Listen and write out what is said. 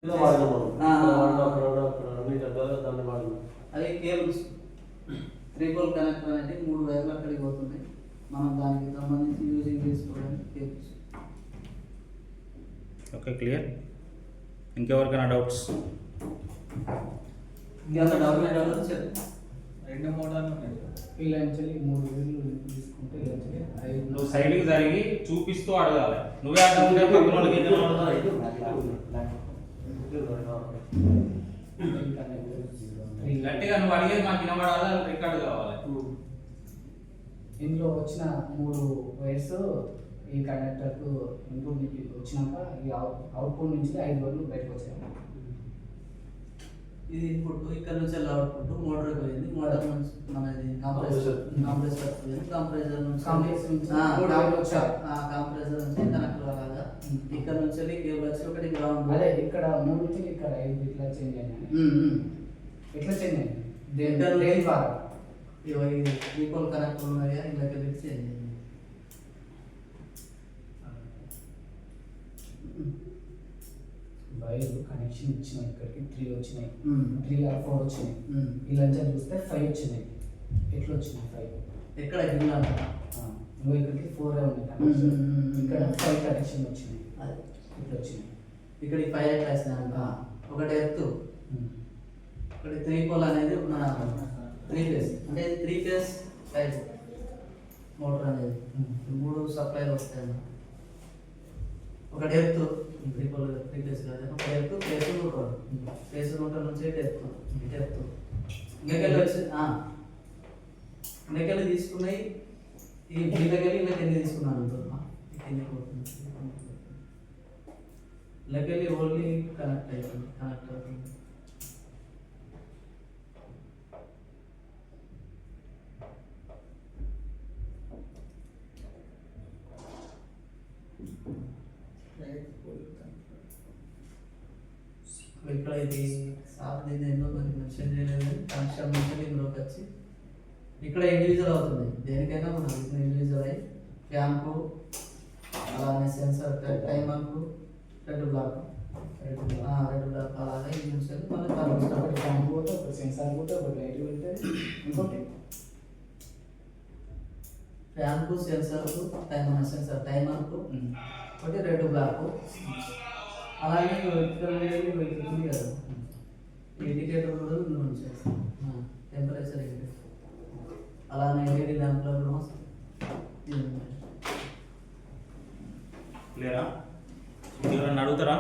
అది cables 3 pole connector అనేది 3 వైర్లు అక్కడికి పోతున్నాయి. మనం దానికి సంబంధించి యూజింగ్ చేసుకోవడానికి కేబుల్స్. Okay, clear. ఇంకెవరికైనా డౌట్స్? ఇంకా డౌట్ సార్. 2 మోటార్లు ఉన్నాయి. ఇలా నుంచి 3 వైర్లు తీసుకుంటే ఇలా నువ్వు సైడ్కి జరిగి చూపిస్తూ అడగాలి. నువ్వే అడగకుంటే పక్కన వాళ్ళకి గట్టిగా నువ్వు అడిగేది మాకు వినబడాలి, రికార్డు కావాలి. ఇందులో వచ్చిన 3 వైర్స్ ఈ కండక్టర్కు ఇన్పుట్ నుంచి వచ్చినాక ఈ అవుట్పుట్ నుంచి 5 వైర్లు బయటకు వచ్చాయి. ఇది ఇన్పుట్, ఇక్కడ నుంచి అవుట్పుట్ మోటార్ పోయింది. మోటార్ నుంచి మనది కంప్రెసర్ పోయింది. కంప్రెసర్ నుంచి కంప్రెసర్ నుంచి కనెక్టర్ అలాగా ఇక్కడ నుంచి కేబుల్ వచ్చి ఒకటి గ్రౌండ్. అదే ఇక్కడ 3 నుంచి ఇక్కడ 5 ఇట్లా చేంజ్ అయినాయి. ఎట్లా చేంజ్ అయింది? దేని ద్వారా? 3 పోల్ కనెక్టర్ ఉన్నాయా ఇలా చేంజ్ అయింది. వైర్ కనెక్షన్ ఇచ్చినాయి, ఇక్కడికి 3 వచ్చినాయి, 3 or 4 వచ్చినాయి. ఇలా చూస్తే 5 వచ్చినాయి. ఎట్లా వచ్చినాయి 5? ఎక్కడ ఇట్లా ఇంకో ఇక్కడికి 4 ఉన్నాయి కనెక్షన్, ఇక్కడ 5 కనెక్షన్ వచ్చినాయి. అది ఇట్లా వచ్చినాయి. ఇక్కడికి 5 ఎట్లా వచ్చినాయంట? ఒకటి ఎత్తు, ఒకటి 3 పోల్ అనేది మన 3 ఫేజ్, అంటే 3 ఫేజ్ టైప్ మోటార్ అనేది 3 సప్లైలు వస్తాయి. ఒకటి ఎత్తు 3 పోల్ 3 ఫేజ్ కాదు, ఒక ఎత్తు ఫేజ్ న్యూట్రల్, ఫేజ్ న్యూట్రల్ నుంచి ఎత్తు ఇంకెళ్ళి వచ్చి ఇంకెళ్ళి తీసుకున్నాయి. ఈ వీళ్ళకెళ్ళి వీళ్ళకెళ్ళి తీసుకున్నాను వీళ్ళకెళ్ళి ఓన్లీ కనెక్ట్ అవుతుంది. కనెక్ట్ అవుతుంది. ఇక్కడ ఇది సార్ దీన్ని ఎన్నో మనకి మెన్షన్ చేయలేదు. కనెక్షన్ నుంచి ఇందులోకి వచ్చి ఇక్కడ ఇండివిజువల్ అవుతుంది. దేనికైనా మనం ఇండివిజువల్ అయ్యి ఫ్యాన్కు, అలానే సెన్సర్ టైమర్కు, రెడ్ బ్లాక్ అలాగే ఇండివిజువల్ మళ్ళీ ఒకటి ఫ్యాన్ పోతే ఒకటి సెన్సార్ పోతే ఒకటి లైట్ వెళ్తే ఇంకోటి ఫ్యాన్కు, సెన్సర్కు, టైమర్కు ఒకటి రెడ్ బ్లాక్. అలాగే ఇక్కడ ఉంది కదా ఇండికేటర్ కూడా టెంపరేచర్ ఇండికేటర్, అలానే ఎల్ఈడి ల్యాంప్లో కూడా క్లియరా? ఎవరైనా అడుగుతారా?